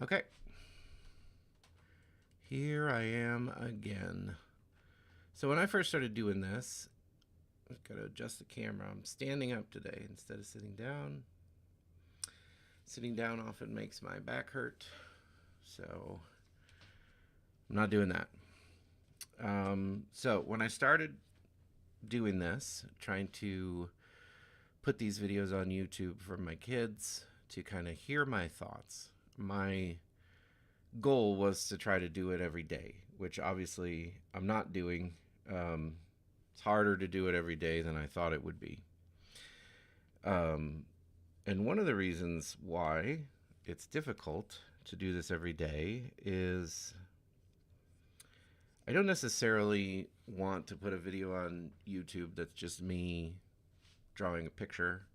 Okay, here I am again. So when I first started doing this, I've got to adjust the camera. I'm standing up today instead of sitting down. Sitting down often makes my back hurt, so I'm not doing that. So when I started doing this, trying to put these videos on YouTube for my kids to kind of hear my thoughts, my goal was to try to do it every day, which obviously I'm not doing. It's harder to do it every day than I thought it would be. Um, and one of the reasons why it's difficult to do this every day is I don't necessarily want to put a video on YouTube that's just me drawing a picture.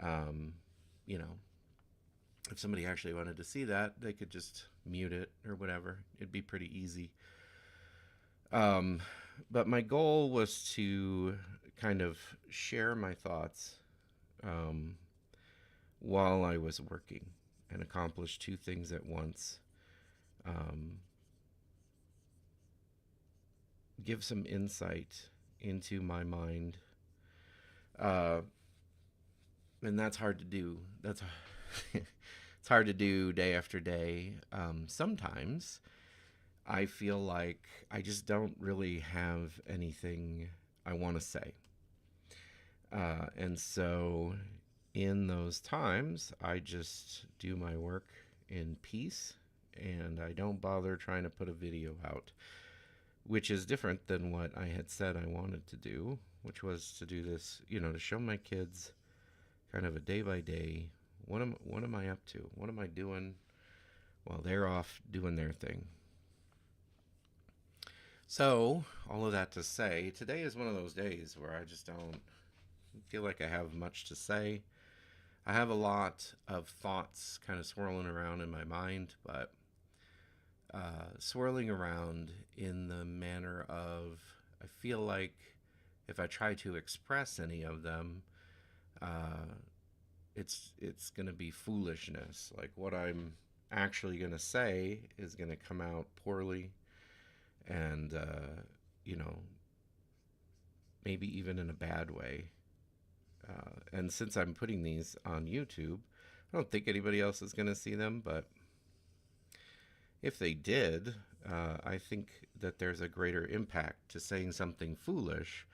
Um, you know, if somebody actually wanted to see that, they could just mute it or whatever. It'd be pretty easy. Um, but my goal was to kind of share my thoughts um, while I was working and accomplish two things at once. Um, give some insight into my mind. Uh, and that's hard to do. That's it's hard to do day after day. Sometimes I feel like I just don't really have anything I want to say. And so in those times, I just do my work in peace and I don't bother trying to put a video out, which is different than what I had said I wanted to do, which was to do this, to show my kids kind of a day by day. What am I up to? What am I doing while they're off doing their thing? So, all of that to say, today is one of those days where I just don't feel like I have much to say. I have a lot of thoughts kind of swirling around in my mind, but swirling around in the manner of I feel like if I try to express any of them, uh, it's going to be foolishness. Like what I'm actually going to say is going to come out poorly, and you know, maybe even in a bad way. And since I'm putting these on YouTube, I don't think anybody else is going to see them, but if they did, I think that there's a greater impact to saying something foolish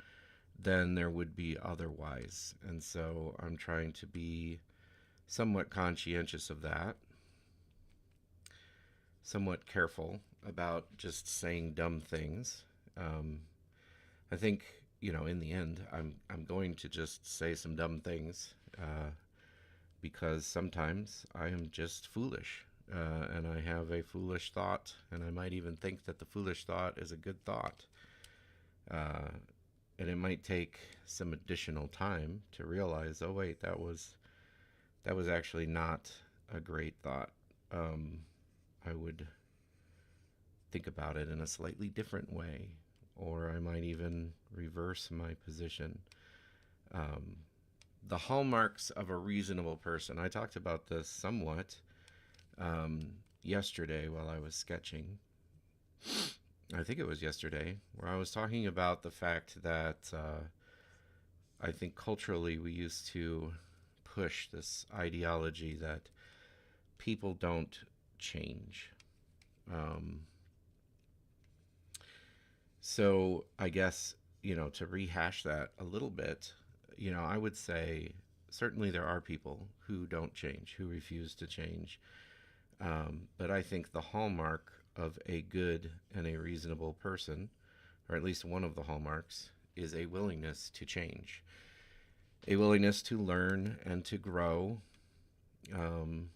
than there would be otherwise. And so I'm trying to be somewhat conscientious of that, somewhat careful about just saying dumb things. Um, I think, in the end, I'm going to just say some dumb things because sometimes I am just foolish. And I have a foolish thought, and I might even think that the foolish thought is a good thought. Uh, and it might take some additional time to realize, oh wait, that was actually not a great thought. I would think about it in a slightly different way, or I might even reverse my position. Um, the hallmarks of a reasonable person. I talked about this somewhat yesterday while I was sketching. I think it was yesterday, where I was talking about the fact that I think culturally we used to push this ideology that people don't change. Um, so I guess, to rehash that a little bit, I would say certainly there are people who don't change, who refuse to change. But I think the hallmark of a good and a reasonable person, or at least one of the hallmarks, is a willingness to change, a willingness to learn and to grow. Um,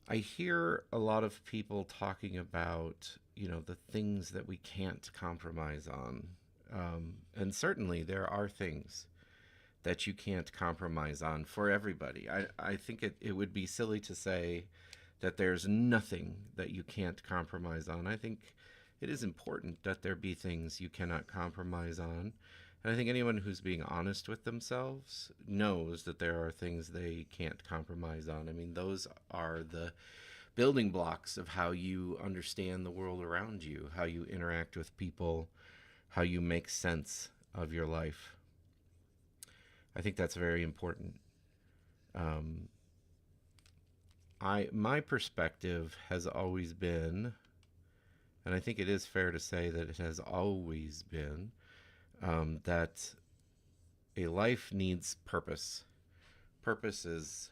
I hear a lot of people talking about, the things that we can't compromise on. And certainly there are things that you can't compromise on for everybody. I think it would be silly to say that there's nothing that you can't compromise on. I think it is important that there be things you cannot compromise on. And I think anyone who's being honest with themselves knows that there are things they can't compromise on. I mean, those are the building blocks of how you understand the world around you, how you interact with people, how you make sense of your life. I think that's very important. Um, my perspective has always been, and I think it is fair to say that it has always been, that a life needs purpose. Purpose is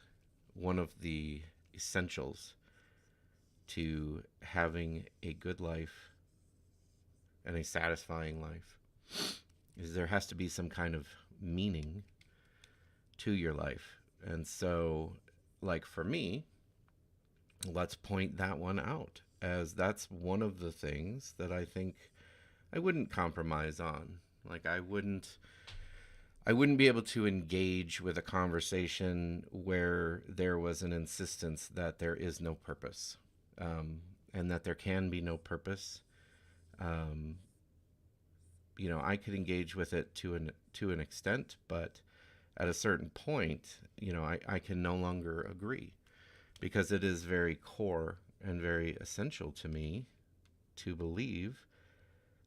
one of the essentials to having a good life and a satisfying life. Is there has to be some kind of meaning to your life. And so, like for me, let's point that one out, as that's one of the things that I think I wouldn't compromise on. Like I wouldn't be able to engage with a conversation where there was an insistence that there is no purpose, and that there can be no purpose. Um, I could engage with it to an extent, but at a certain point, I can no longer agree, because it is very core and very essential to me to believe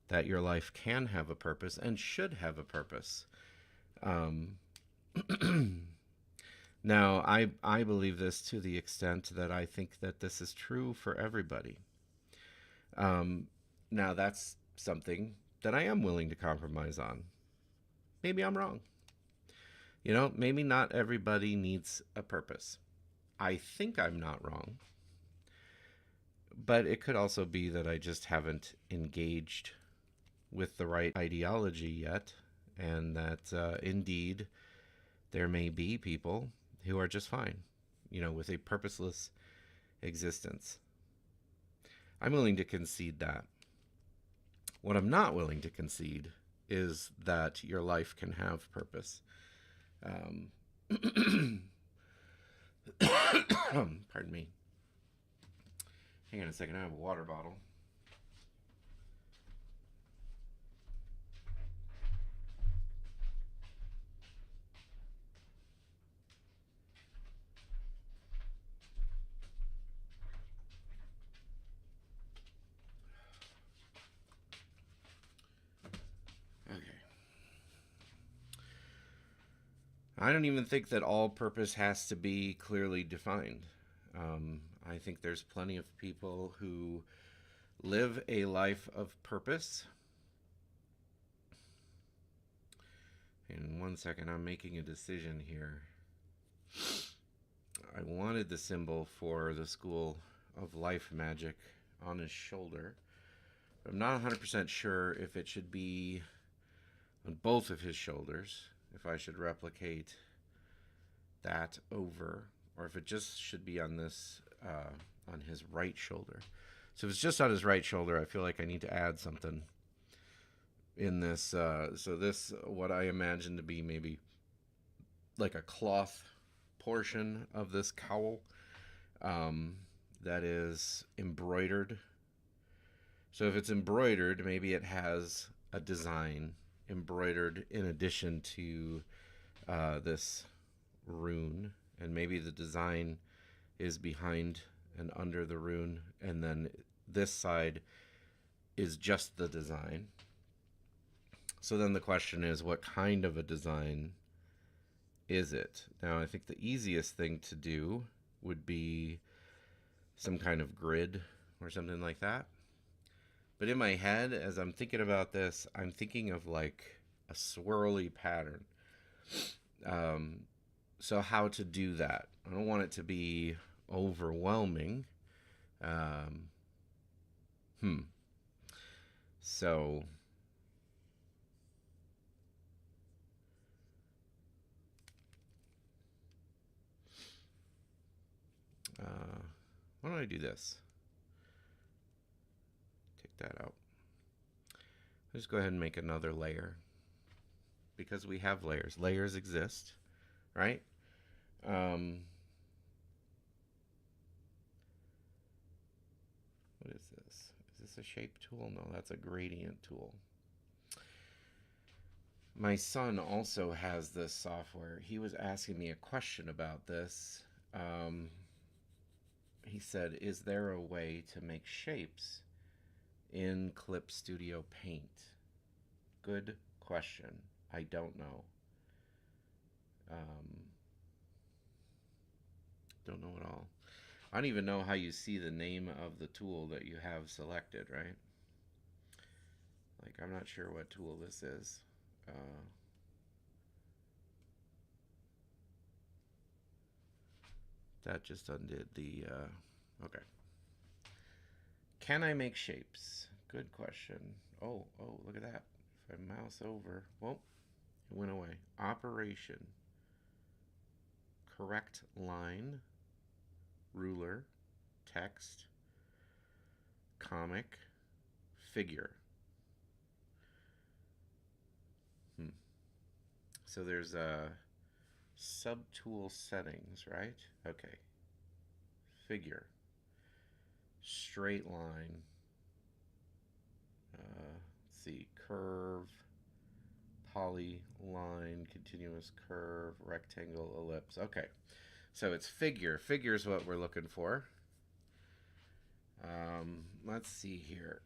that your life can have a purpose and should have a purpose. Um, Now, I believe this to the extent that I think that this is true for everybody. Um, Now, that's something that I am willing to compromise on. Maybe I'm wrong. Maybe not everybody needs a purpose. I think I'm not wrong, but it could also be that I just haven't engaged with the right ideology yet, and that indeed there may be people who are just fine, with a purposeless existence. I'm willing to concede that. What I'm not willing to concede is that your life can have purpose. Um, Pardon me. Hang on a second, I have a water bottle. Okay. I don't even think that all purpose has to be clearly defined. I think there's plenty of people who live a life of purpose. In 1 second, I'm making a decision here. I wanted the symbol for the School of Life Magic on his shoulder. But I'm not 100% sure if it should be on both of his shoulders, if I should replicate that over, or if it just should be on this, on his right shoulder. So if it's just on his right shoulder, I feel like I need to add something in this. So this, what I imagine to be maybe like a cloth portion of this cowl, that is embroidered. So if it's embroidered, maybe it has a design embroidered in addition to this rune, and maybe the design is behind and under the rune, and then this side is just the design. So then the question is, what kind of a design is it? Now, I think the easiest thing to do would be some kind of grid or something like that. But in my head, as I'm thinking about this, I'm thinking of like a swirly pattern. So how to do that? I don't want it to be overwhelming. Um, hmm. So why don't I do this? Take that out. Let's go ahead and make another layer, because we have layers. Layers exist, right? Um, what is this? Is this a shape tool? No, that's a gradient tool. My son also has this software. He was asking me a question about this. Um, he said, "Is there a way to make shapes in Clip Studio Paint?" Good question. I don't know. Um, don't know at all. I don't even know how you see the name of the tool that you have selected, right? Like, I'm not sure what tool this is. That just undid the. Okay. Can I make shapes? Good question. Oh, look at that. If I mouse over, well, it went away. Operation. Correct line. Ruler. Text. Comic. Figure. Hmm. So there's subtool settings, right? Okay. Figure. Straight line. Let's see. Curve. Polyline. Continuous curve. Rectangle. Ellipse. Okay. So it's figure. Figure is what we're looking for. Let's see here.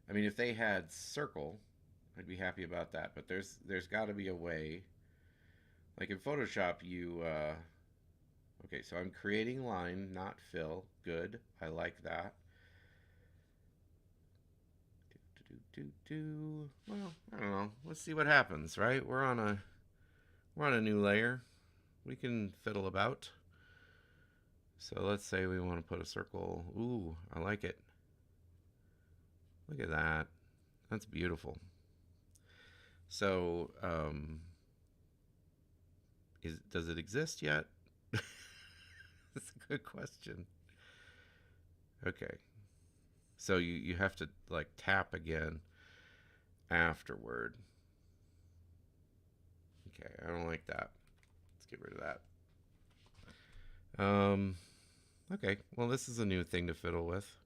I mean, if they had circle, I'd be happy about that. But there's got to be a way. Like in Photoshop, you okay. So I'm creating line, not fill. Good. I like that. Well, I don't know. Let's see what happens. Right? We're on a new layer. We can fiddle about. So let's say we want to put a circle. Ooh, I like it. Look at that. That's beautiful. So, does it exist yet? That's a good question. Okay. So you have to like tap again afterward. Okay, I don't like that. Let's get rid of that. Okay. Well, this is a new thing to fiddle with.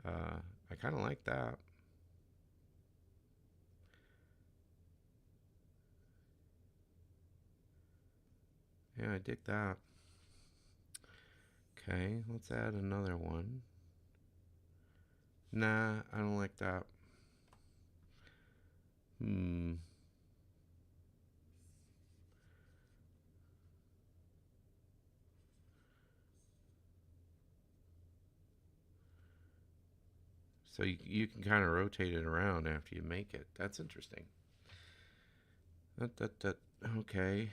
I kind of like that. Yeah, I dig that. Okay, let's add another one. Nah, I don't like that. Hmm. So you can kind of rotate it around after you make it. That's interesting. Okay.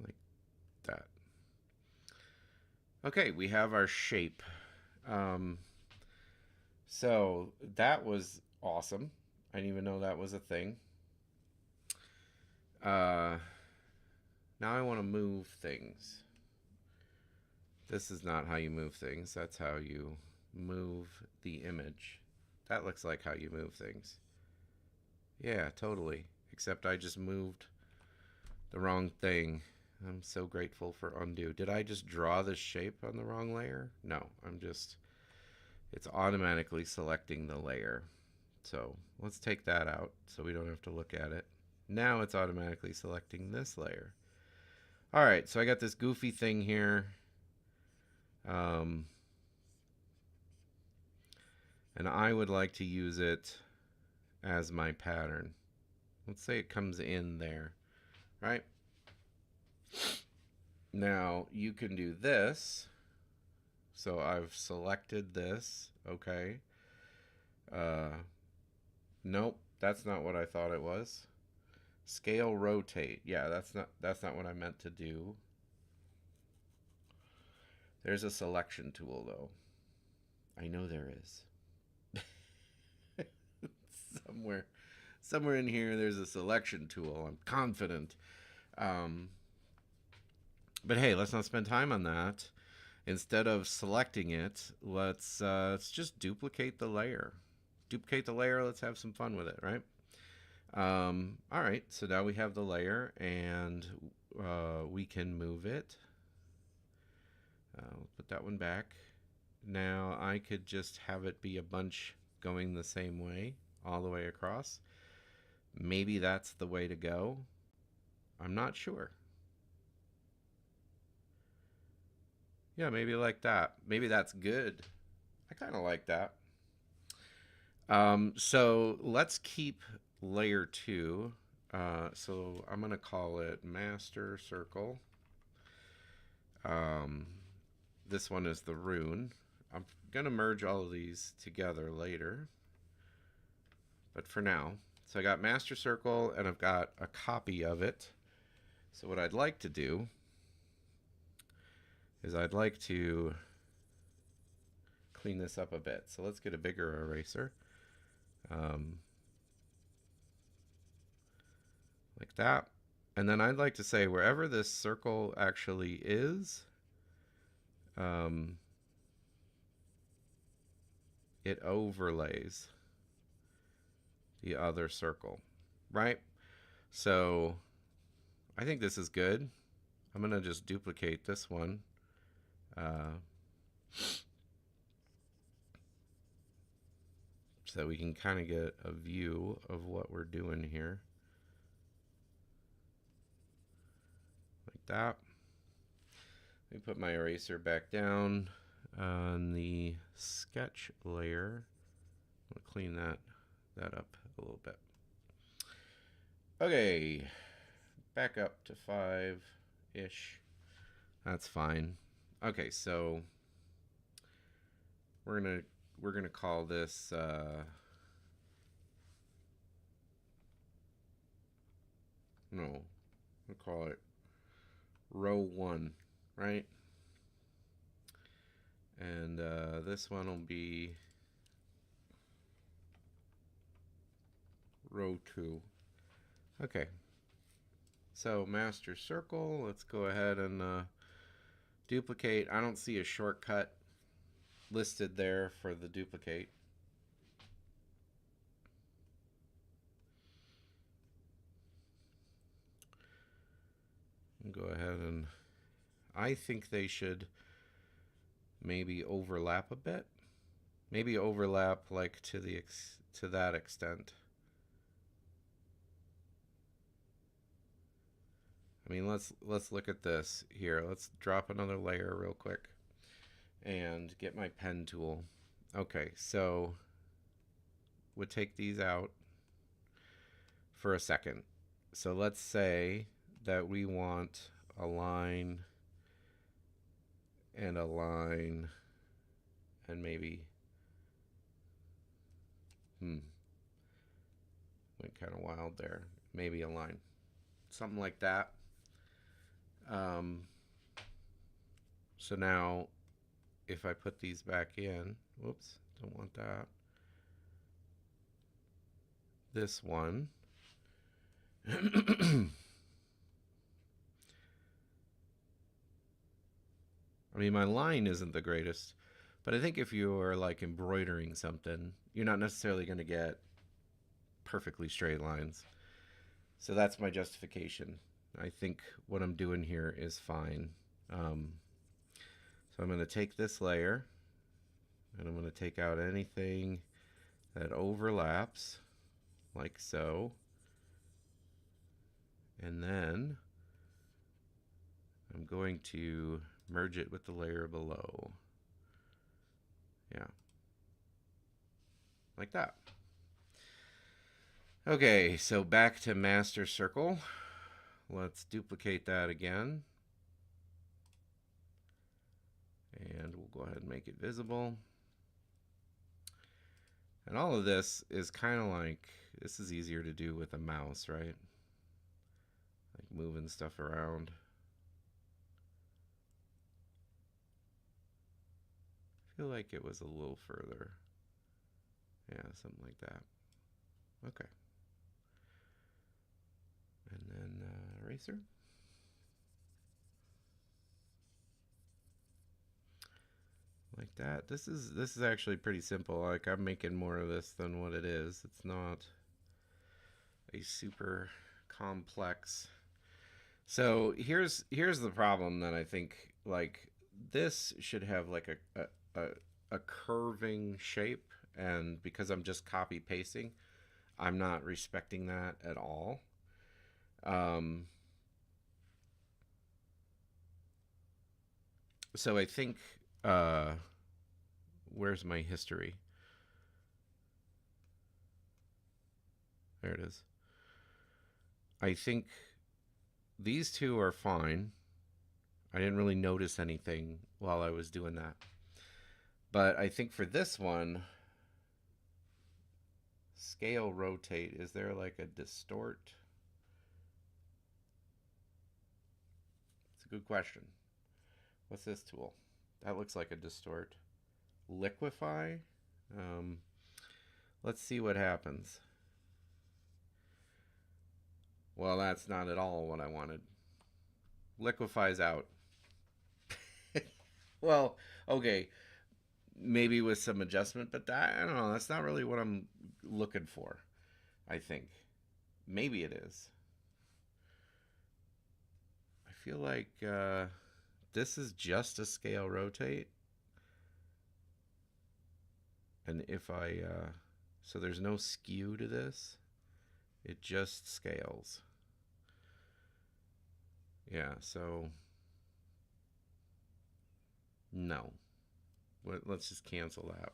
Like that. Okay, we have our shape. Um, so that was awesome. I didn't even know that was a thing. Uh, Now I want to move things. This is not how you move things. That's how you move the image. That looks like how you move things. Yeah, totally. Except I just moved the wrong thing. I'm so grateful for undo. Did I just draw this shape on the wrong layer? No, it's automatically selecting the layer. So let's take that out so we don't have to look at it. Now it's automatically selecting this layer. All right, so I got this goofy thing here. Um, and I would like to use it as my pattern. Let's say it comes in there, right? Now you can do this. So I've selected this, okay. Uh, nope, that's not what I thought it was. Scale rotate. Yeah, that's not what I meant to do. There's a selection tool though. I know there is. somewhere somewhere in here there's a selection tool. I'm confident. Um, but hey, let's not spend time on that. Instead of selecting it, let's just duplicate the layer. Duplicate the layer. Let's have some fun with it, right? All right. So now we have the layer, and we can move it. Put that one back. Now I could just have it be a bunch going the same way all the way across. Maybe that's the way to go. I'm not sure. Yeah, maybe like that. Maybe that's good. I kind of like that. So let's keep layer 2. So I'm going to call it master circle. Um, this one is the rune. I'm going to merge all of these together later. But for now, so I got master circle and I've got a copy of it. So what I'd like to do is I'd like to clean this up a bit. So let's get a bigger eraser. Like that. And then I'd like to say wherever this circle actually is, it overlays the other circle, right? So I think this is good. I'm going to just duplicate this one. So we can kind of get a view of what we're doing here. Like that. Let me put my eraser back down on the sketch layer. I'll clean that up a little bit. Okay, back up to 5-ish. That's fine. Okay, so we're gonna call this no, we'll call it row 1, right? And this one will be row 2. Okay. So master circle, let's go ahead and duplicate. I don't see a shortcut listed there for the duplicate. Go ahead and I think they should maybe overlap a bit. Maybe overlap like to that extent. I mean, let's look at this here. Let's drop another layer real quick and get my pen tool. Okay, so we'll take these out for a second. So let's say that we want a line and a line and maybe went kind of wild there. Maybe a line. Something like that. So now if I put these back in, whoops, don't want that. This one. I mean, my line isn't the greatest, but I think if you're like embroidering something, you're not necessarily going to get perfectly straight lines. So that's my justification. I think what I'm doing here is fine. So I'm going to take this layer and I'm going to take out anything that overlaps like so. And then I'm going to merge it with the layer below. Yeah. Like that. Okay, so back to master circle. Let's duplicate that again. And we'll go ahead and make it visible. And all of this is kind of like, this is easier to do with a mouse, right? Like moving stuff around. I feel like it was a little further. Yeah, something like that. Okay. And then eraser. Like that. This is actually pretty simple. Like I'm making more of this than what it is. It's not a super complex So here's the problem that I think, like, this should have like a curving shape, and because I'm just copy pasting, I'm not respecting that at all. Um, so I think, uh, where's my history? There it is. I think these two are fine. I didn't really notice anything while I was doing that. But I think for this one, scale rotate, is there like a distort? It's a good question. What's this tool? That looks like a distort. Liquify? Um, let's see what happens. Well, that's not at all what I wanted. Liquify's out. Well, okay, maybe with some adjustment, but that, I don't know. That's not really what I'm looking for, I think. Maybe it is. I feel like this is just a scale rotate. And if I, so there's no skew to this, it just scales. Yeah, so no. Let's just cancel that.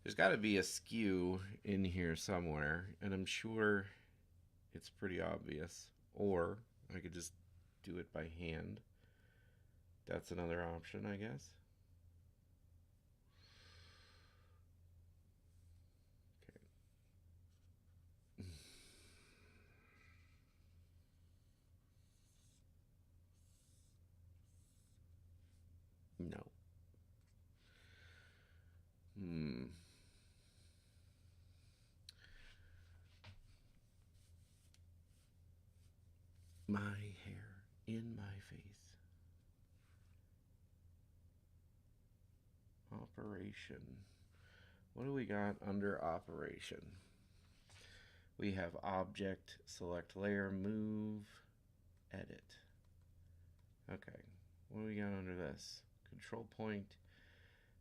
There's got to be a skew in here somewhere, and I'm sure it's pretty obvious. Or I could just do it by hand. That's another option, I guess. Okay. No. Hmm. My hair in my face. Operation. What do we got under operation? We have object, select layer, move, edit. Okay. What do we got under this? Control point,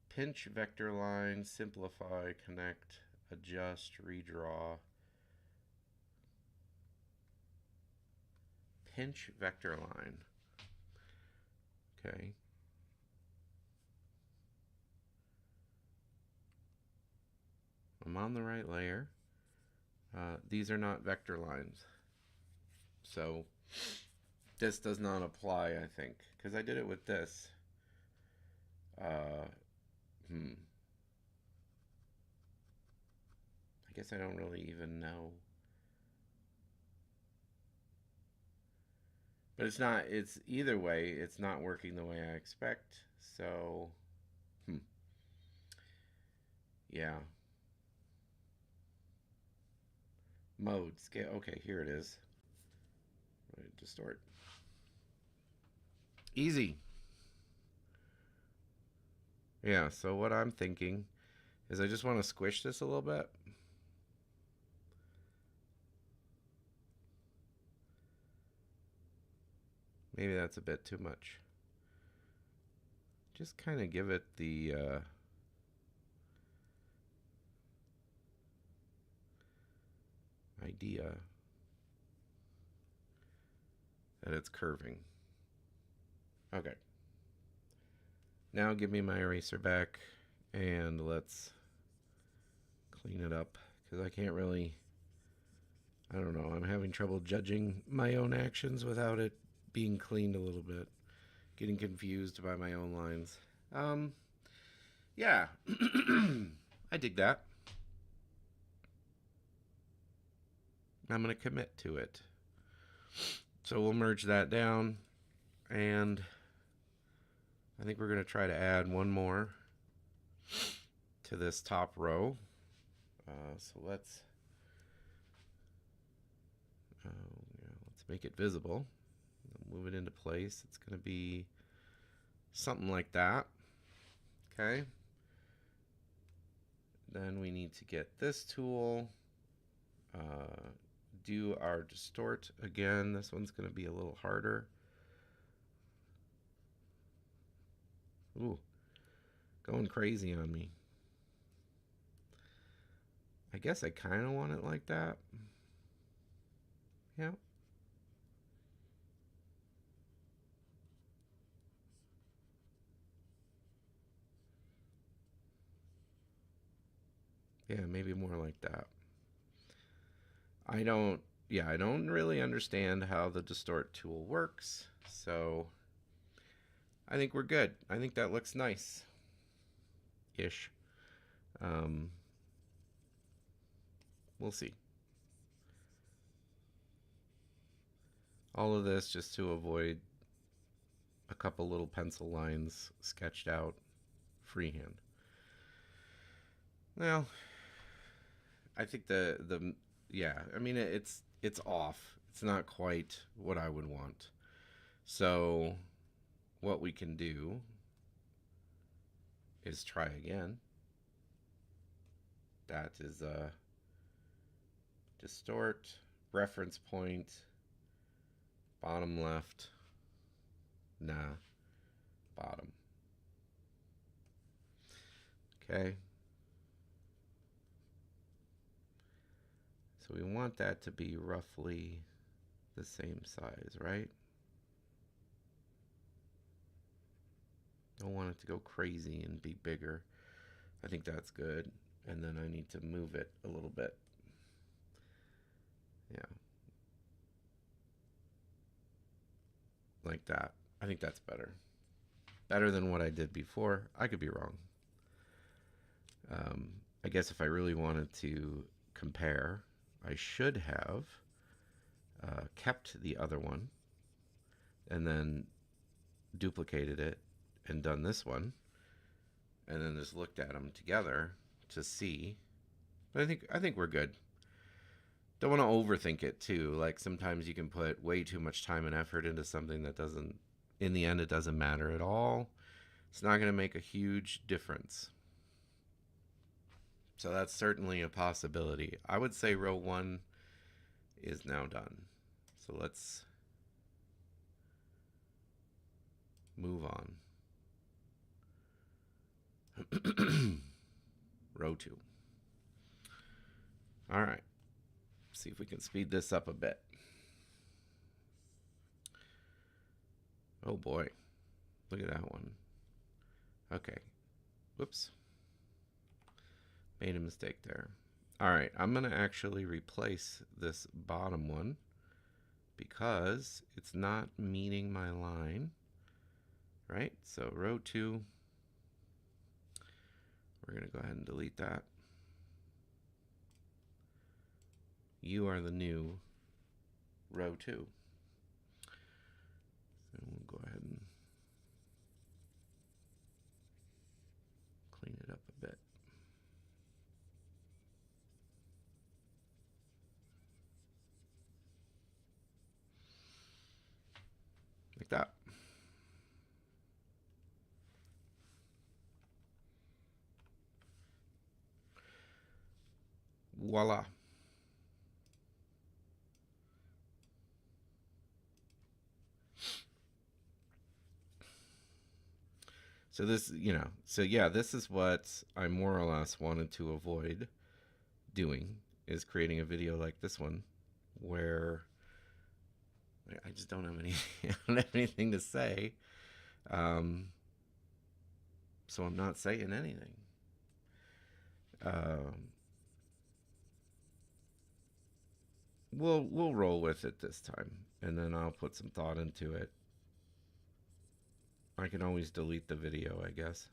pinch vector line, simplify, connect, adjust, redraw. Pinch vector line. Okay. I'm on the right layer. These are not vector lines. So this does not apply, I think, because I did it with this. Uh, hmm. I guess I don't really even know. But it's not, it's either way, it's not working the way I expect. So, hmm. Yeah. Mode, scale. Okay, here it is. Right, distort. Easy. Yeah, so what I'm thinking is I just want to squish this a little bit. Maybe that's a bit too much. Just kind of give it the idea that it's curving. Okay. Now give me my eraser back and let's clean it up because I can't really, I don't know, I'm having trouble judging my own actions without it being cleaned a little bit. Getting confused by my own lines. Um, yeah, I dig that. I'm going to commit to it. So we'll merge that down, and I think we're going to try to add one more to this top row. So let's make it visible. Move it into place. It's going to be something like that. Okay. Then we need to get this tool, do our distort again. This one's going to be a little harder. Ooh, going crazy on me. I guess I kind of want it like that. Yeah. Yeah, maybe more like that. I don't, yeah, I don't really understand how the distort tool works. So I think we're good. I think that looks nice ish. Um, we'll see. All of this just to avoid a couple little pencil lines sketched out freehand. Well, I think the yeah, I mean it's off. It's not quite what I would want. So what we can do is try again. That is distort, reference point, bottom left, nah, bottom. Okay. So we want that to be roughly the same size, right? Don't want it to go crazy and be bigger. I think that's good. And then I need to move it a little bit. Yeah, like that. I think that's better. Better than what I did before. I could be wrong. Um, I guess if I really wanted to compare, I should have kept the other one and then duplicated it and done this one and then just looked at them together to see. But I think we're good. Don't want to overthink it too. Like sometimes you can put way too much time and effort into something that doesn't, in the end, it doesn't matter at all. It's not going to make a huge difference. So that's certainly a possibility. I would say row one is now done. So let's move on. Row two. All right. See if we can speed this up a bit. Oh boy. Look at that one. Okay. Whoops. Made a mistake there. All right. I'm going to actually replace this bottom one because it's not meeting my line. Right? So row two. We're going to go ahead and delete that. You are the new row two. And we'll go ahead and clean it up a bit. Like that. Voila. So this, so yeah, this is what I more or less wanted to avoid doing, is creating a video like this one where I just don't have any I don't have anything to say. Um, so I'm not saying anything. Um, we'll roll with it this time, and then I'll put some thought into it. I can always delete the video, I guess.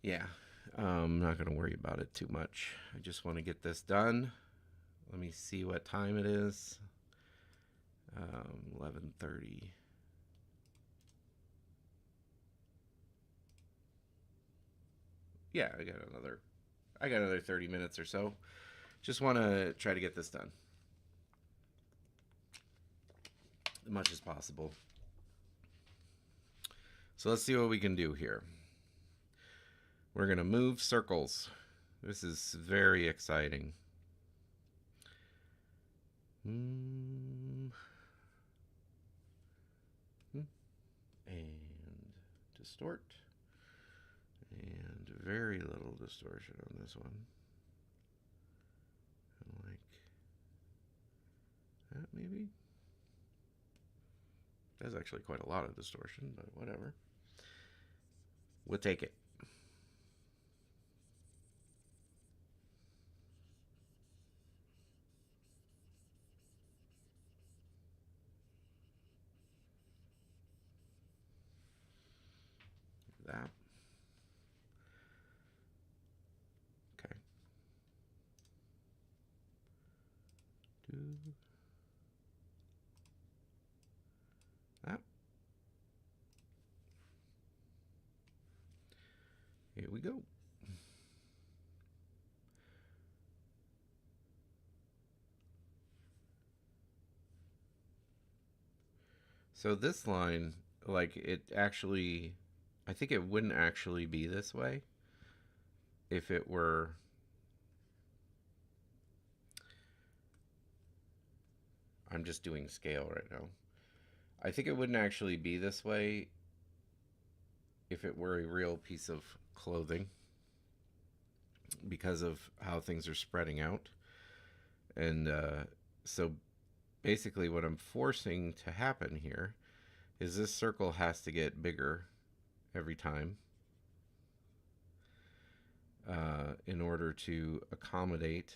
Yeah, I'm not going to worry about it too much. I just want to get this done. Let me see what time it is. 11:30. Yeah, I got another 30 minutes or so. Just want to try to get this done as much as possible. So let's see what we can do here. We're going to move circles. This is very exciting. Mm, and distort. And very little distortion on this one. Like that, maybe? That's actually quite a lot of distortion, but whatever. We'll take it. That. Okay. Do that. Here we go. So this line, like it actually, I think it wouldn't actually be this way if it were. I'm just doing scale right now. I think it wouldn't actually be this way if it were a real piece of clothing because of how things are spreading out. And so basically, what I'm forcing to happen here is this circle has to get bigger every time in order to accommodate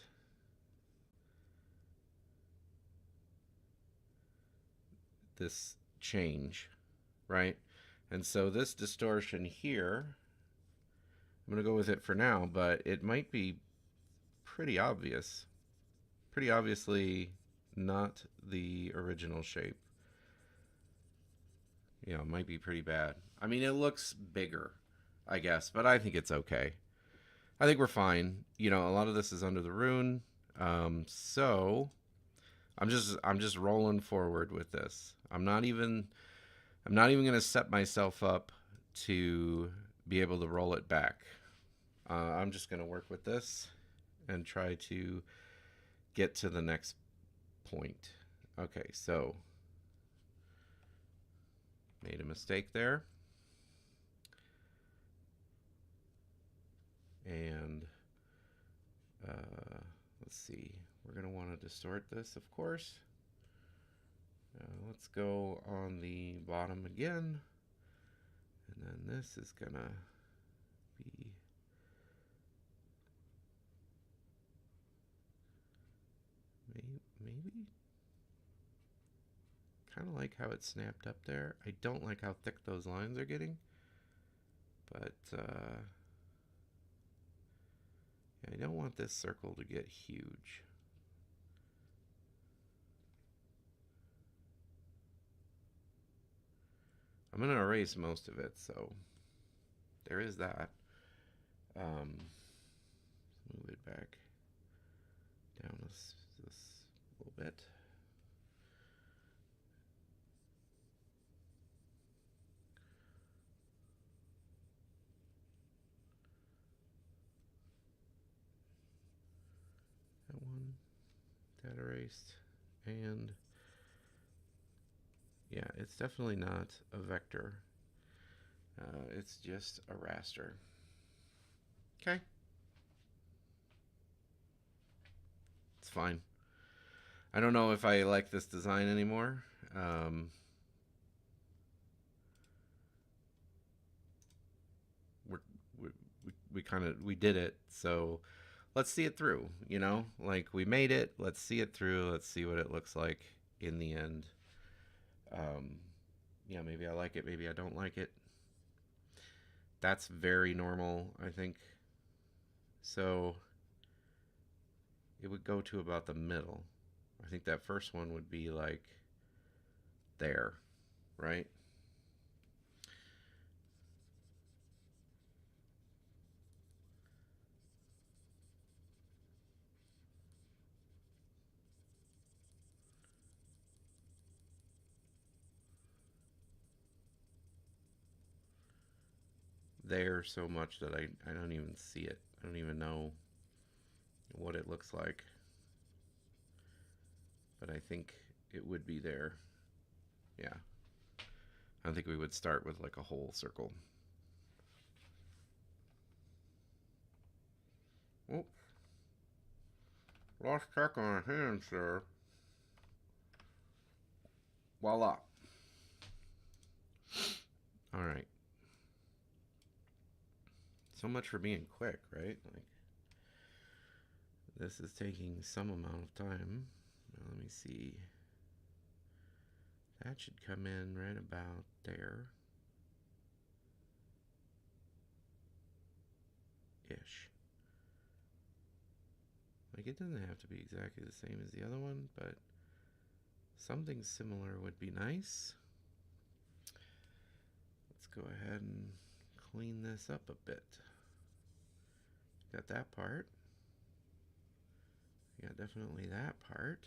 this change, right? And so this distortion here, I'm going to go with it for now, but it might be pretty obvious. Pretty obviously not the original shape. Yeah, it might be pretty bad. I mean, it looks bigger, I guess, but I think it's okay. I think we're fine. You know, a lot of this is under the rune, so I'm just rolling forward with this. I'm not even gonna set myself up to be able to roll it back. I'm just gonna work with this and try to get to the next point. Okay, so made a mistake there, and let's see. We're gonna want to distort this, of course. Let's go on the bottom again, and then this is gonna be maybe kind of like how it snapped up there. I don't like how thick those lines are getting, but I don't want this circle to get huge. I'm going to erase most of it, so there is that. Move it back down this little bit. That one, that erased, and yeah, it's definitely not a vector. It's just a raster. Okay, it's fine. I don't know if I like this design anymore. Um, we're, we kind of we did it, so let's see it through. You know, like we made it. Let's see it through. Let's see what it looks like in the end. Um, yeah, maybe I like it. Maybe I don't like it. That's very normal, I think. So it would go to about the middle. I think that first one would be like there, right? There so much that I don't even see it. I don't even know what it looks like. but I think it would be there. Yeah. I think we would start with like a whole circle. Oh, lost track on our hands there. Voila. All right. So much for being quick, right? Like, this is taking some amount of time. Now, let me see. That should come in right about there. Ish. Like, it doesn't have to be exactly the same as the other one, but something similar would be nice. Let's go ahead and clean this up a bit. Got that part. We got definitely that part.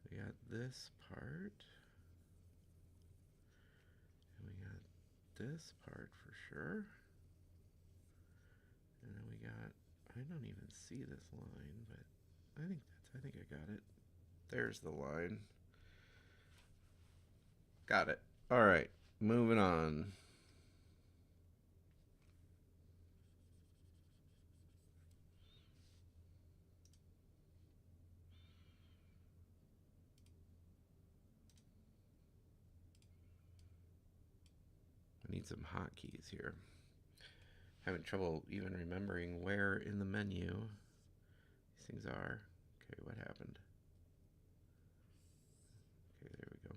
We got this part. And we got this part for sure. And then we got, I don't even see this line, but I think I got it. There's the line. Got it. All right, moving on. I need some hotkeys here. Having trouble even remembering where in the menu these things are. Okay, what happened? Okay, there we go.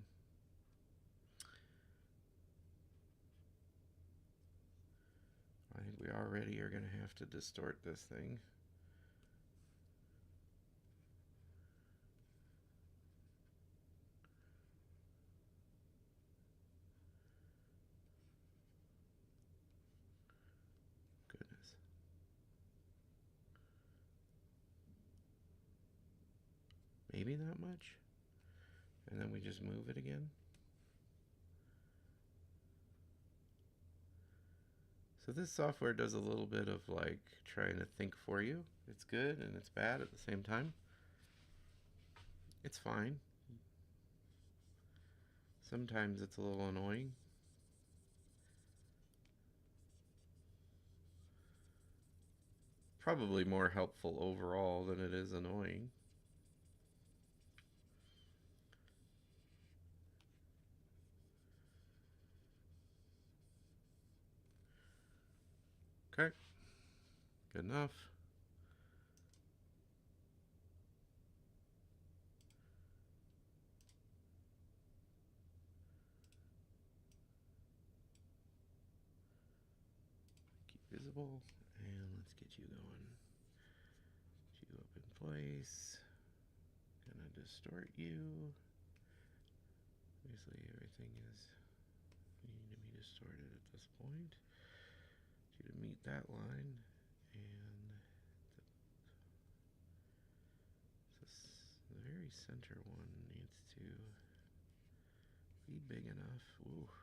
I think we already are going to have to distort this thing. Goodness. Maybe not much. And then we just move it again. So this software does a little bit of like trying to think for you. It's good and it's bad at the same time. It's fine. Sometimes it's a little annoying. Probably more helpful overall than it is annoying. Okay, good enough. Keep visible, and let's get you going. Get you up in place. Gonna distort you. Obviously, everything is needing to be distorted at this point. Get you to meet that line, and the very center one needs to be big enough. Oof.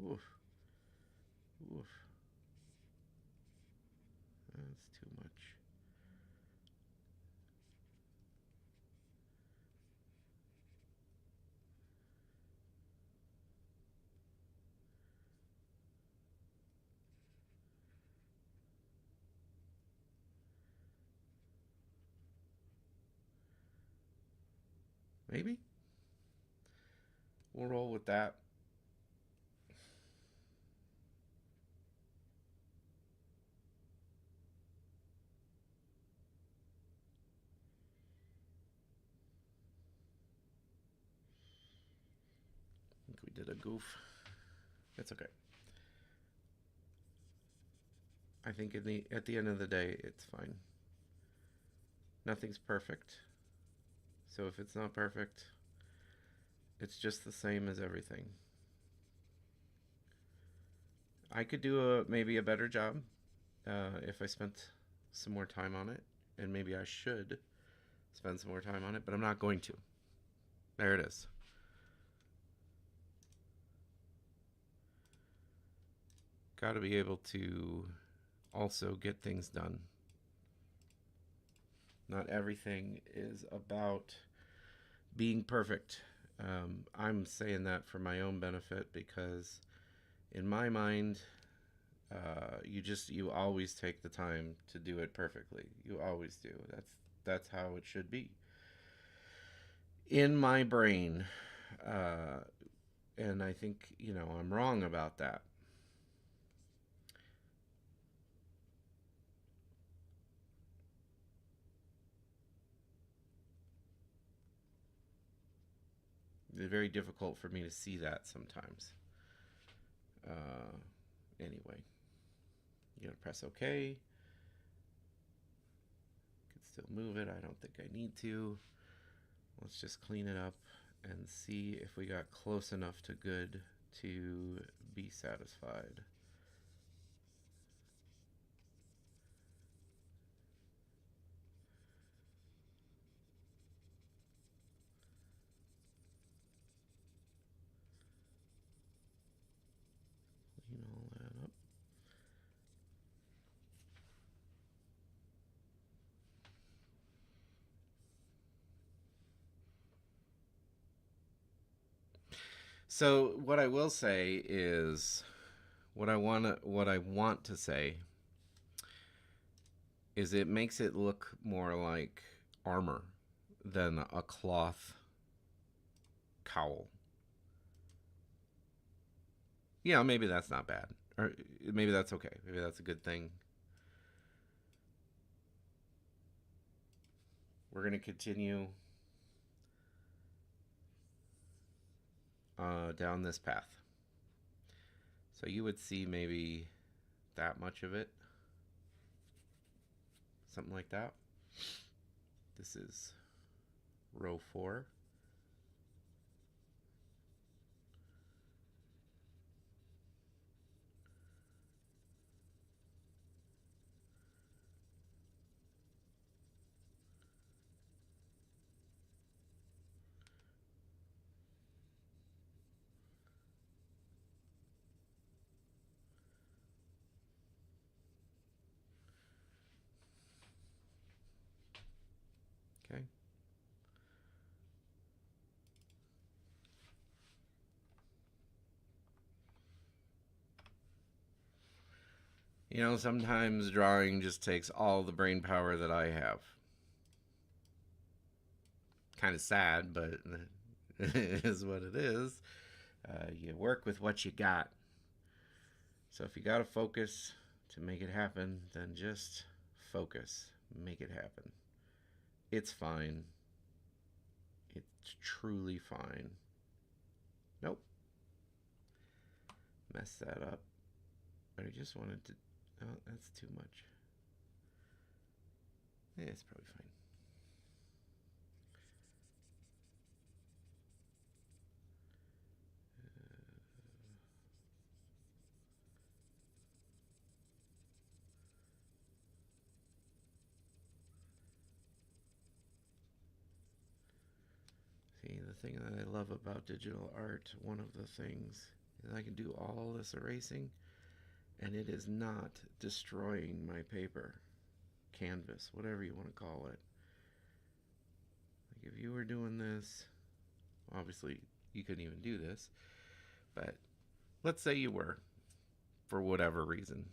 Oof. Oof. That's too much. Maybe? We'll roll with that. I think we did a goof. It's okay. I think at the end of the day, it's fine. Nothing's perfect. So if it's not perfect, it's just the same as everything. I could do maybe a better job if I spent some more time on it, and maybe I should spend some more time on it, but I'm not going to. There it is. Got to be able to also get things done. Not everything is about being perfect. I'm saying that for my own benefit because in my mind, you always take the time to do it perfectly. You always do. That's how it should be. In my brain, uh, and I think I'm wrong about that. It's very difficult for me to see that sometimes. Uh, anyway, you gotta press OK. Can still move it. I don't think I need to. Let's just clean it up and see if we got close enough to good to be satisfied. Clean all that up. So what I will say is what I want to say is it makes it look more like armor than a cloth cowl. Yeah, maybe that's not bad. Or maybe that's okay. Maybe that's a good thing. We're going to continue down this path. So you would see maybe that much of it. Something like that. This is row 4. Okay. Sometimes drawing just takes all the brain power that I have. Kind of sad, but it is what it is. You work with what you got. So if you got to focus to make it happen, then just focus. Make it happen. It's fine. It's truly fine. Nope. Mess that up. But I just wanted to. Oh, that's too much. Yeah, it's probably fine. See, the thing that I love about digital art, one of the things, is I can do all this erasing and it is not destroying my paper, canvas, whatever you want to call it. Like if you were doing this, obviously you couldn't even do this, but let's say you were, for whatever reason.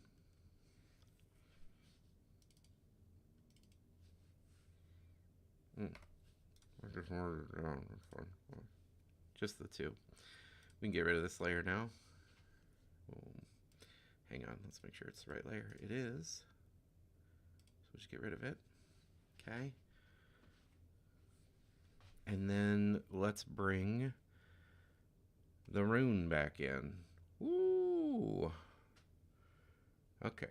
Mm, I just wanted it down. Just the two. We can get rid of this layer now. Boom. Hang on, let's make sure it's the right layer. It is. So we'll just get rid of it. Okay. And then let's bring the rune back in. Ooh. Okay.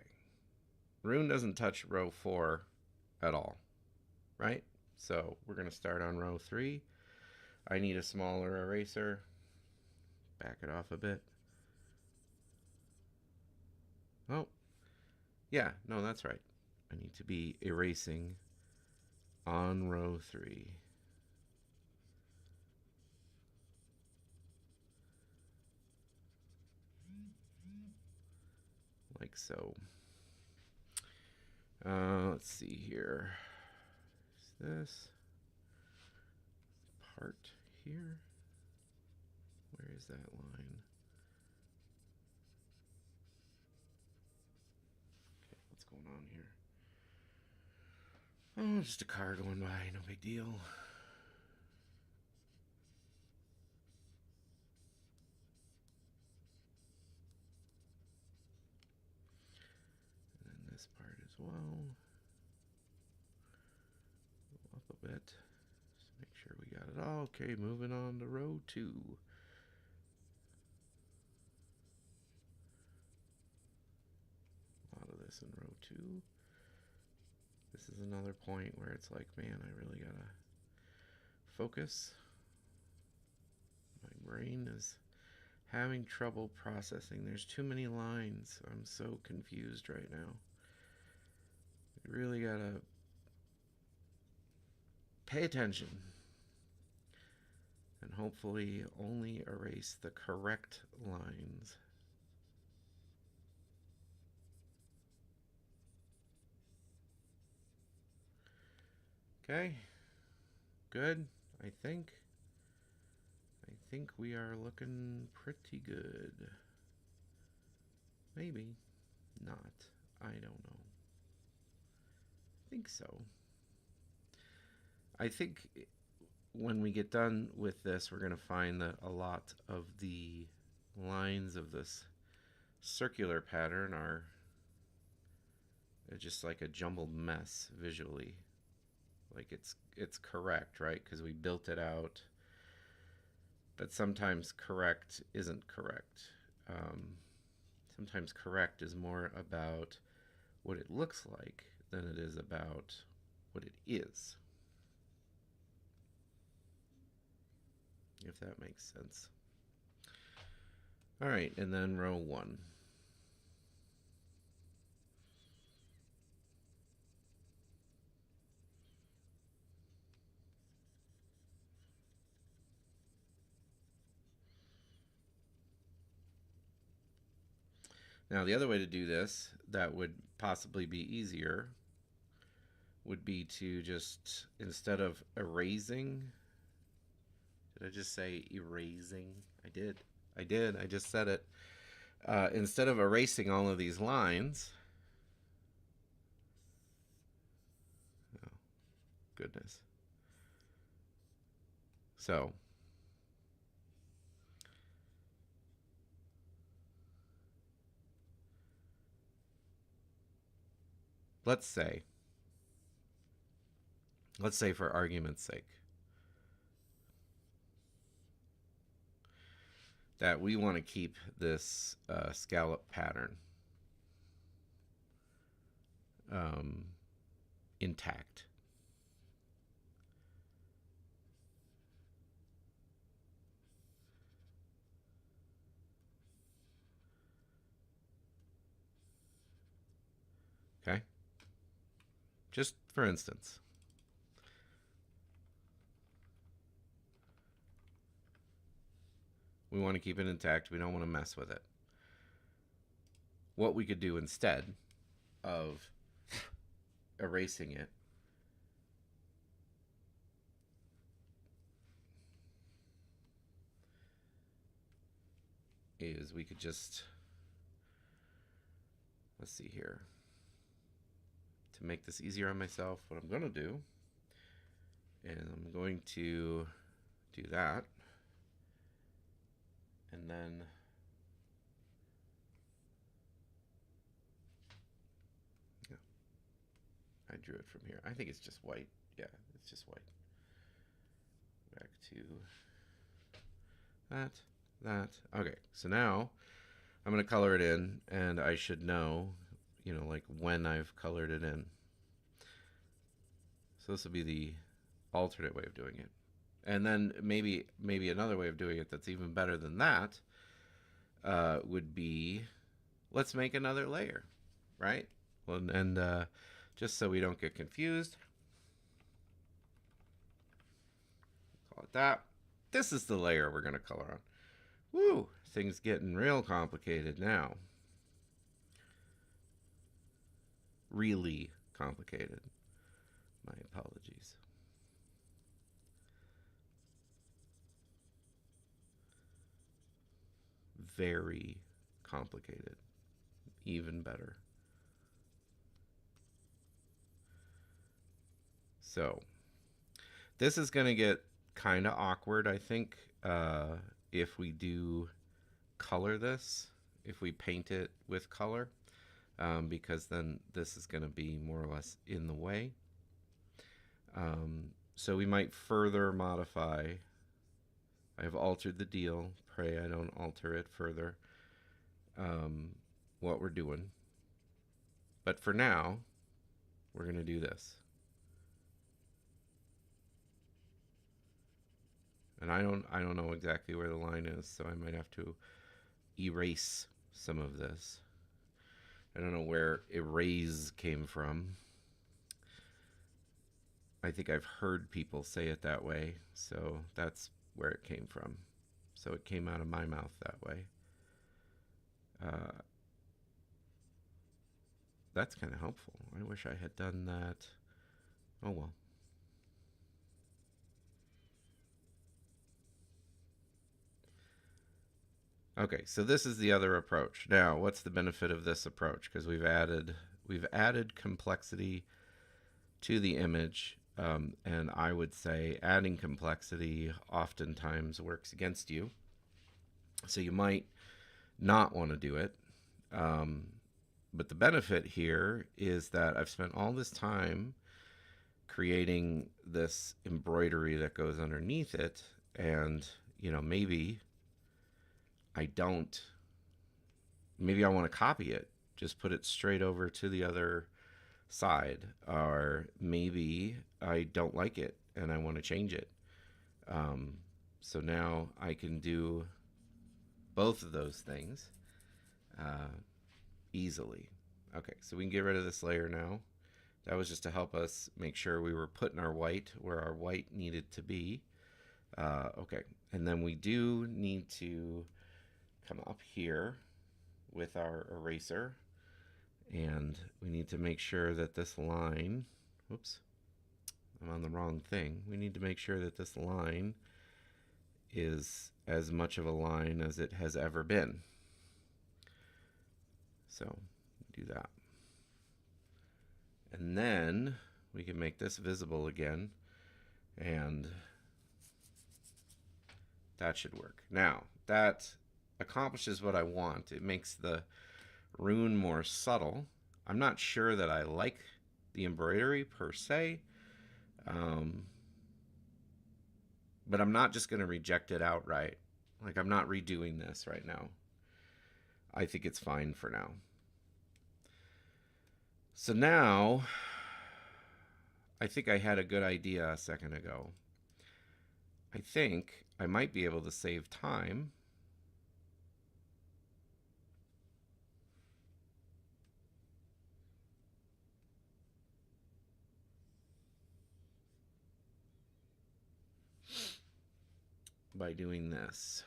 Rune doesn't touch row 4 at all, right? So we're going to start on row 3. I need a smaller eraser. Back it off a bit. Oh, yeah, no, that's right. I need to be erasing on row 3. Like so. Let's see here. this part here. Where is that line? Okay, what's going on here? Oh, just a car going by, no big deal. And then this part as well. Go up a bit. Just make sure we got it all. Okay, moving on to row 2. A lot of this in row 2. This is another point where it's like, man, I really gotta focus. My brain is having trouble processing. There's too many lines. I'm so confused right now. I really gotta pay attention and hopefully only erase the correct lines. Okay, good. I think we are looking pretty good. Maybe not. I don't know. I think so. I think when we get done with this, we're going to find that a lot of the lines of this circular pattern are just like a jumbled mess visually. Like it's correct, right? Because we built it out. But sometimes correct isn't correct. Sometimes correct is more about what it looks like than it is about what it is. If that makes sense. All right, and then row 1. Now, the other way to do this that would possibly be easier would be to just, instead of erasing, did I just say erasing? I did. I just said it. Instead of erasing all of these lines, oh, goodness. So, let's say for argument's sake, that we want to keep this scallop pattern intact. Okay? Just for instance. We want to keep it intact. We don't want to mess with it. What we could do instead of erasing it is we could just, let's see here. To make this easier on myself, what I'm going to do is I'm going to do that. And then yeah, I drew it from here. I think it's just white. Yeah, it's just white. Back to that. Okay, so now I'm going to color it in, and I should know, like when I've colored it in. So this will be the alternate way of doing it. And then maybe another way of doing it that's even better than that would be, let's make another layer, right? Well, and just so we don't get confused, call it that. This is the layer we're going to color on. Woo! Things getting real complicated now. Really complicated. My apologies. very complicated. Even better. So this is going to get kind of awkward, I think, if we do color this, if we paint it with color, because then this is going to be more or less in the way. So we might further modify. I have altered the deal. Pray I don't alter it further. What we're doing. But for now, we're going to do this. And I don't know exactly where the line is, so I might have to erase some of this. I don't know where erase came from. I think I've heard people say it that way, so that's where it came from. So it came out of my mouth that way. Uh, that's kind of helpful. I wish I had done that. Oh well. Okay, so this is the other approach. Now, what's the benefit of this approach? Because we've added complexity to the image, and I would say adding complexity oftentimes works against you. So you might not want to do it. Um, but the benefit here is that I've spent all this time creating this embroidery that goes underneath it, and maybe I don't. Maybe I want to copy it, just put it straight over to the other side, or maybe I don't like it and I want to change it. Um, so now I can do both of those things uh, easily. Okay, so we can get rid of this layer now. That was just to help us make sure we were putting our white where our white needed to be. Okay, and then we do need to come up here with our eraser, and we need to make sure that this line, whoops, I'm on the wrong thing. We need to make sure that this line is as much of a line as it has ever been. So do that. And then we can make this visible again, and that should work. Now, that accomplishes what I want. It makes the rune more subtle. I'm not sure that I like the embroidery per se, but I'm not just going to reject it outright. Like, I'm not redoing this right now. I think it's fine for now. So now, I think I had a good idea a second ago. I think I might be able to save time by doing this.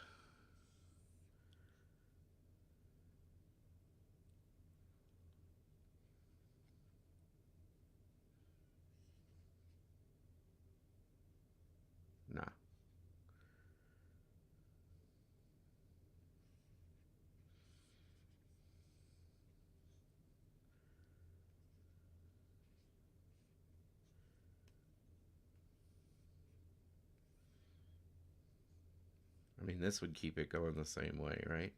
Nah. I mean, this would keep it going the same way, right?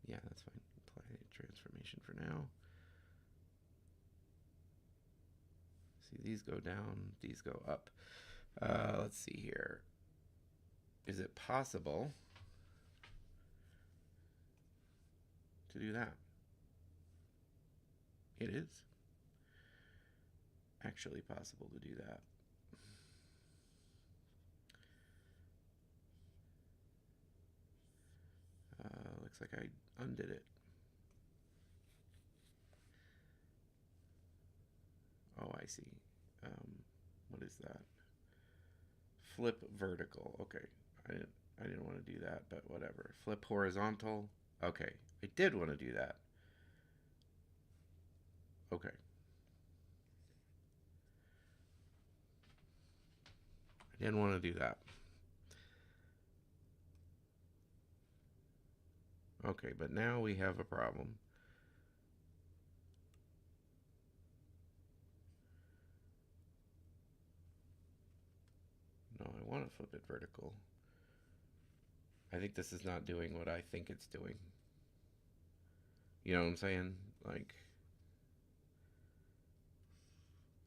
Yeah, that's fine. Apply transformation for now. See, these go down, these go up. Let's see here. Is it possible to do that? It is actually possible to do that. Looks like I undid it. Oh, I see. What is that? Flip vertical. Okay, I didn't want to do that, but whatever. Flip horizontal. Okay, I did want to do that. Okay. Didn't want to do that. Okay, but now we have a problem. No, I want to flip it vertical. I think this is not doing what I think it's doing. You know what I'm saying? Like,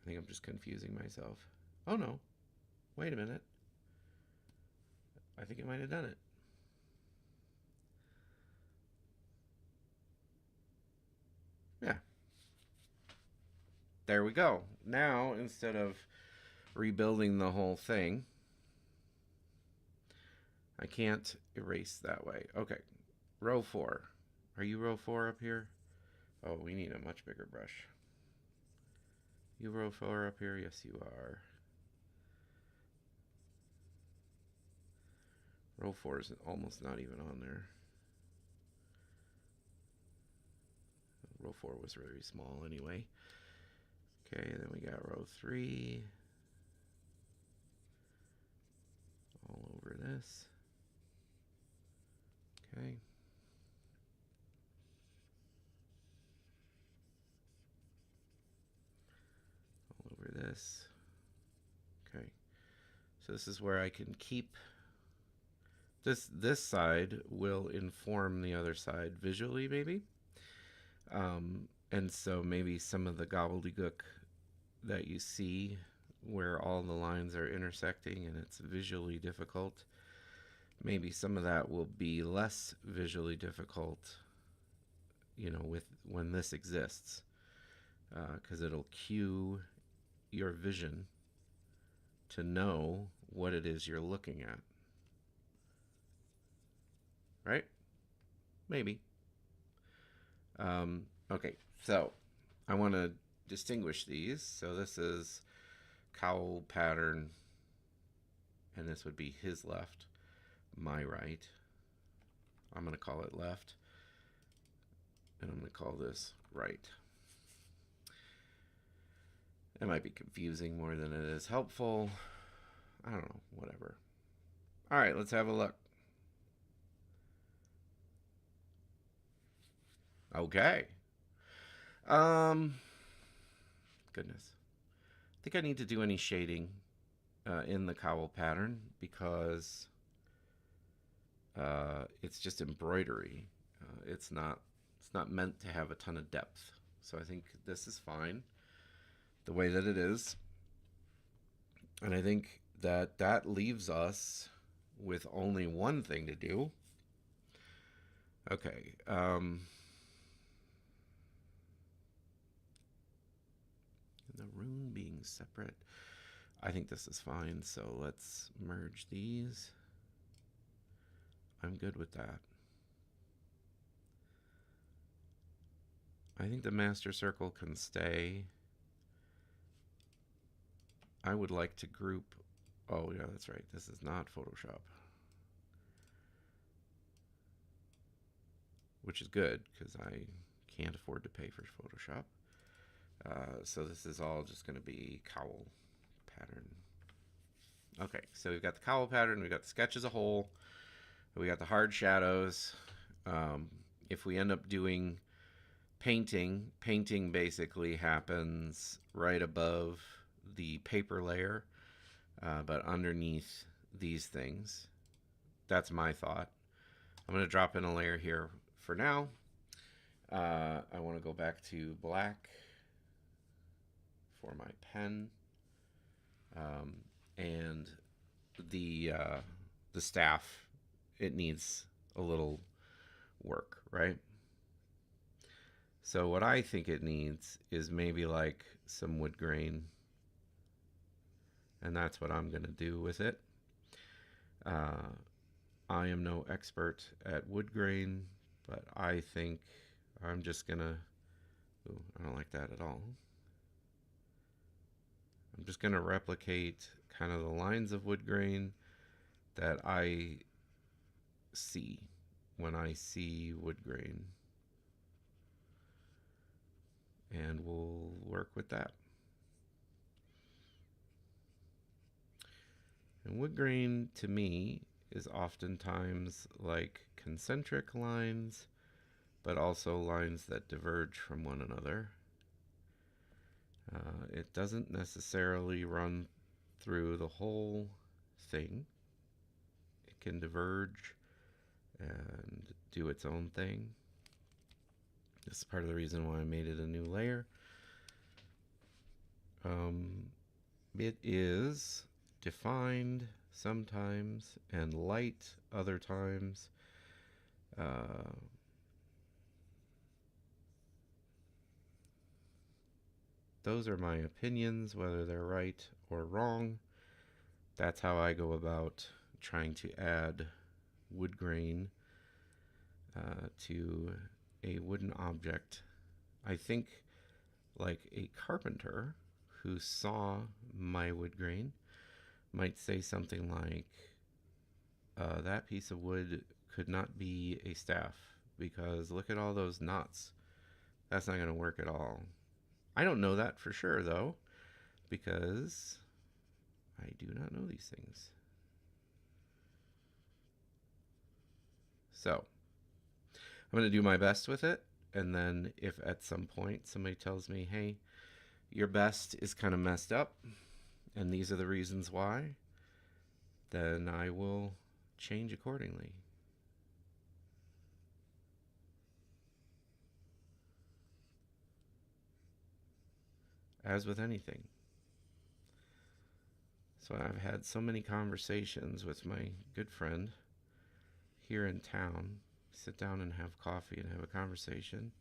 I think I'm just confusing myself. Oh no, wait a minute. I think it might have done it. Yeah, there we go. Now, instead of rebuilding the whole thing, I can't erase that way. Okay, row 4. Are you row 4 up here? Oh, we need a much bigger brush. You row 4 up here? Yes, you are. Row 4 is almost not even on there. Row 4 was very small anyway. Okay, then we got row 3. All over this. Okay. All over this. Okay. So this is where I can keep this side will inform the other side visually, maybe. And so maybe some of the gobbledygook that you see where all the lines are intersecting and it's visually difficult, maybe some of that will be less visually difficult, you know, with when this exists, because it'll cue your vision to know what it is you're looking at, right? Maybe. Okay, so I want to distinguish these. So this is cowl pattern, and this would be his left, my right. I'm going to call it left, and I'm going to call this right. It might be confusing more than it is helpful. I don't know, whatever. All right, let's have a look. Okay. Goodness. I think I need to do any shading in the cowl pattern because it's just embroidery. It's not meant to have a ton of depth. So I think this is fine the way that it is. And I think that that leaves us with only one thing to do. Okay. The rune being separate. I think this is fine. So let's merge these. I'm good with that. I think the master circle can stay. I would like to group. Oh, yeah, that's right. This is not Photoshop. Which is good because I can't afford to pay for Photoshop. So this is all just going to be cowl pattern. Okay, so we've got the cowl pattern, we've got the sketch as a whole, we got the hard shadows. If we end up doing painting, painting basically happens right above the paper layer, but underneath these things. That's my thought. I'm going to drop in a layer here for now. I want to go back to black for my pen, and the staff, it needs a little work, right? So what I think it needs is maybe like some wood grain, and that's what I'm going to do with it. I am no expert at wood grain, but I think I'm just going to, I don't like that at all. I'm just going to replicate kind of the lines of wood grain that I see when I see wood grain. And we'll work with that. And wood grain to me is oftentimes like concentric lines, but also lines that diverge from one another. It doesn't necessarily run through the whole thing. It can diverge and do its own thing. This is part of the reason why I made it a new layer. It is defined sometimes and light other times. Those are my opinions, whether they're right or wrong. That's how I go about trying to add wood grain to a wooden object. I think like a carpenter who saw my wood grain might say something like, that piece of wood could not be a staff because look at all those knots. That's not going to work at all. I don't know that for sure, though, because I do not know these things. So, I'm going to do my best with it, and then if at some point somebody tells me, hey, your best is kind of messed up, and these are the reasons why, then I will change accordingly. As with anything. So I've had so many conversations with my good friend here in town. Sit down and have coffee and have a conversation.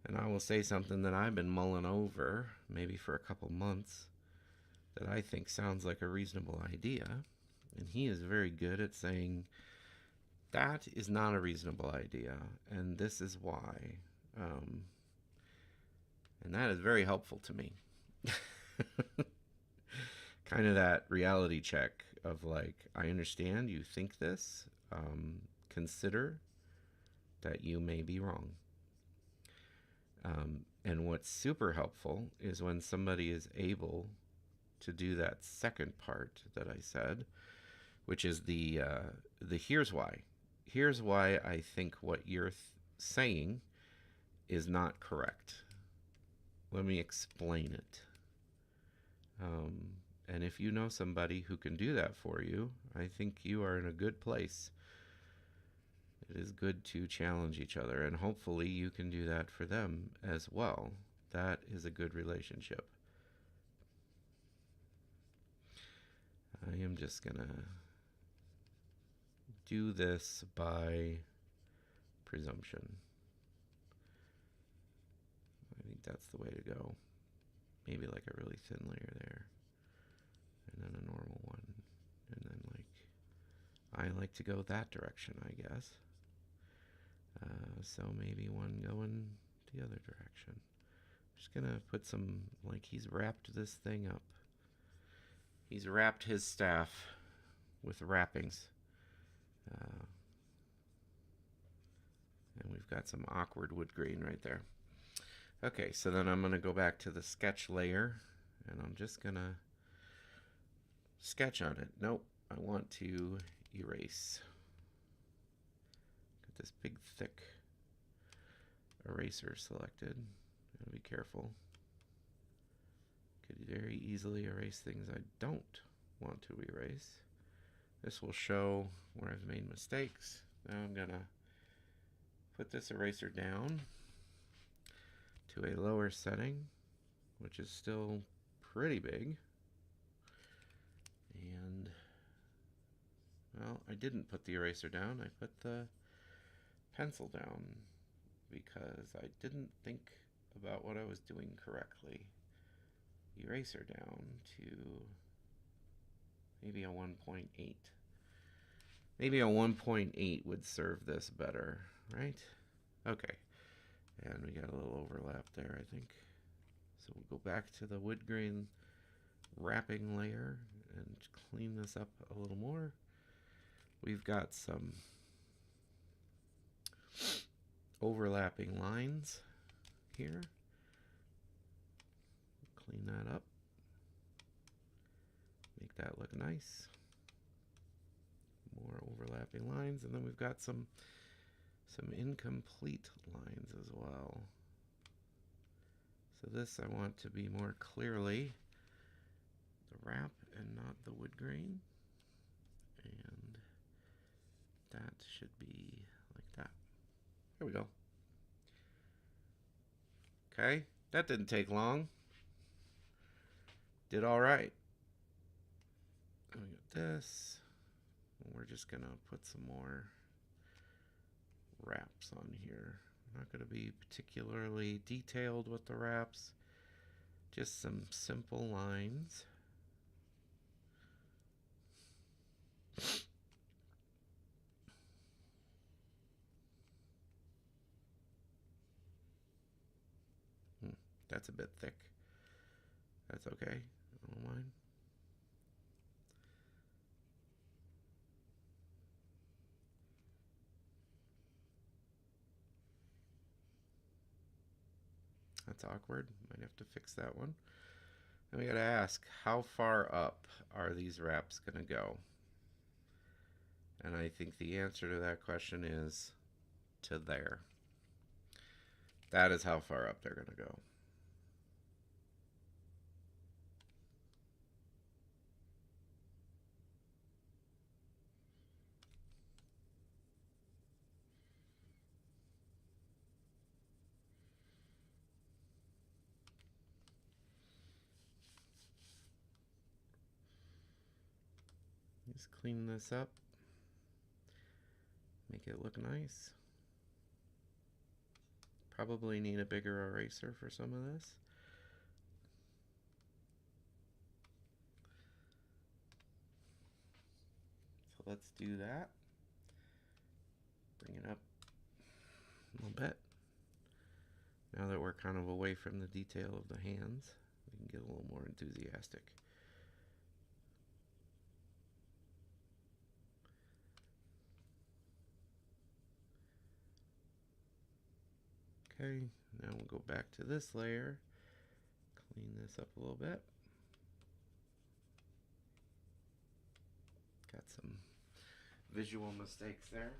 And I will say something that I've been mulling over, maybe for a couple months, that I think sounds like a reasonable idea. And he is very good at saying, that is not a reasonable idea, and this is why. And that is very helpful to me. Kind of that reality check of like, I understand you think this, consider that you may be wrong. And what's super helpful is when somebody is able to do that second part that I said, which is the here's why. Here's why I think what you're saying is not correct. Let me explain it. And if you know somebody who can do that for you, I think you are in a good place. It is good to challenge each other, and hopefully you can do that for them as well. That is a good relationship. I am just gonna do this by presumption. I think that's the way to go. Maybe like a really thin layer there, and then a normal one, and then like, I like to go that direction, I guess. So maybe one going the other direction. Just gonna put some, like, he's wrapped this thing up. He's wrapped his staff with wrappings. And we've got some awkward wood grain right there. Okay, so then I'm gonna go back to the sketch layer, and I'm just gonna sketch on it. Nope, I want to erase. Got this big thick eraser selected. Gotta be careful. Could very easily erase things I don't want to erase. This will show where I've made mistakes. Now I'm gonna put this eraser down to a lower setting, which is still pretty big. And, well, I didn't put the eraser down. I put the pencil down because I didn't think about what I was doing correctly. Eraser down to maybe a 1.8. Maybe a 1.8 would serve this better, right? Okay. And we got a little overlap there, I think. So we'll go back to the wood grain wrapping layer and clean this up a little more. We've got some overlapping lines here. Clean that up. Make that look nice. more overlapping lines, and then we've got some incomplete lines as well. So this I want to be more clearly the wrap and not the wood grain. And that should be like that. There we go. Okay, that didn't take long. Did all right. And we got this. We're just gonna put some more wraps on here. I'm not gonna be particularly detailed with the wraps. Just some simple lines. That's a bit thick. That's okay. I don't mind. That's awkward. Might have to fix that one. And we gotta ask, how far up are these wraps gonna go? And I think the answer to that question is to there. That is how far up they're gonna go. Just clean this up. Make it look nice. Probably need a bigger eraser for some of this. So let's do that. Bring it up a little bit. Now that we're kind of away from the detail of the hands, we can get a little more enthusiastic. Okay, now we'll go back to this layer, clean this up a little bit. Got some visual mistakes there.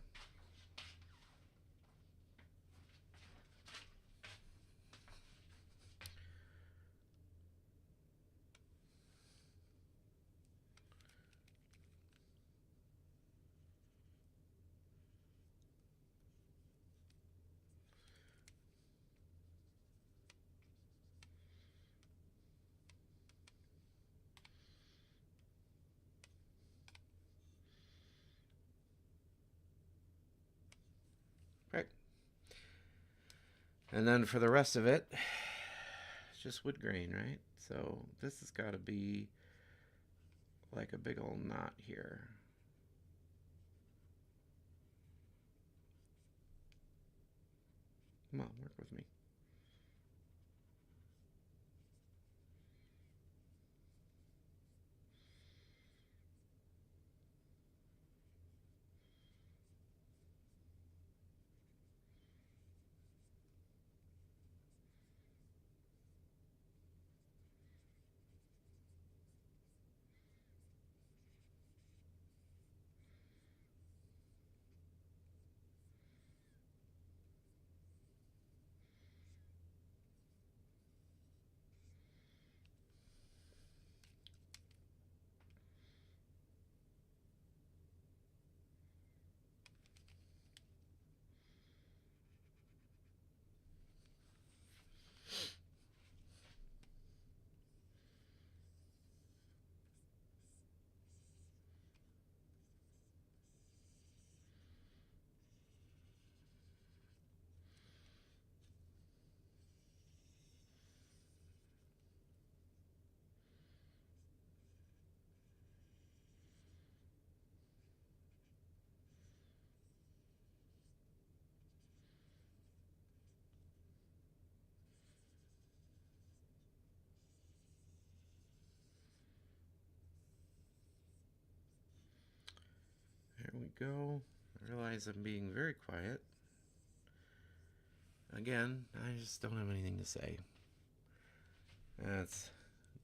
Right. And then for the rest of it, it's just wood grain, right? So this has got to be like a big old knot here. Come on, work with me. There we go. I realize I'm being very quiet. Again, I just don't have anything to say. That's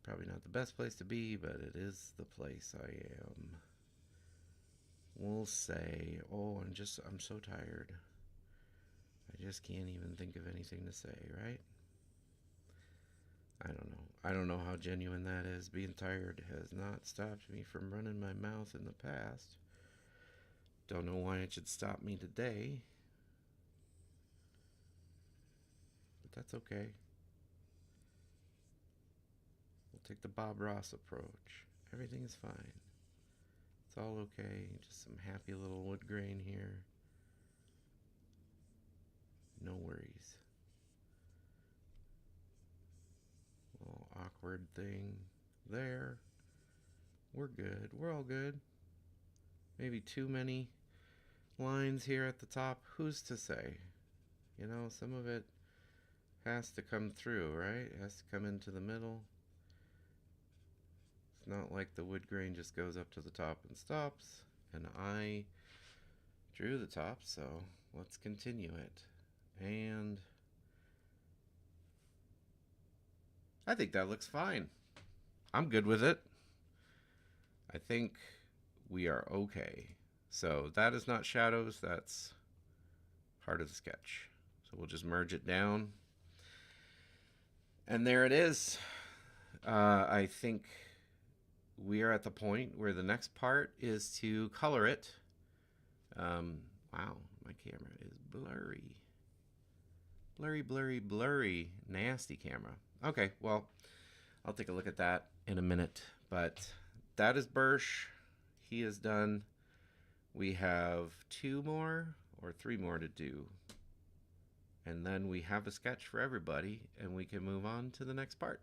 probably not the best place to be, but it is the place I am. we'll say, oh, I'm so tired. I just can't even think of anything to say, right? I don't know. I don't know how genuine that is. Being tired has not stopped me from running my mouth in the past. Don't know why it should stop me today, but that's okay. We'll take the Bob Ross approach. Everything is fine. It's all okay. Just some happy little wood grain here. No worries. Little awkward thing there. We're good. We're all good. Maybe too many lines here at the top. Who's to say? You know, some of it has to come through, right? It has to come into the middle. It's not like the wood grain just goes up to the top and stops. And I drew the top, so let's continue it. And I think that looks fine. I'm good with it. I think we are okay. So that is not shadows, that's part of the sketch. So we'll just merge it down. And there it is. I think we are at the point where the next part is to color it. Wow, my camera is blurry. Blurry, blurry, blurry. Nasty camera. Okay, well, I'll take a look at that in a minute. But that is Birch. He is done. We have 2 more or 3 more to do. And then we have a sketch for everybody, and we can move on to the next part.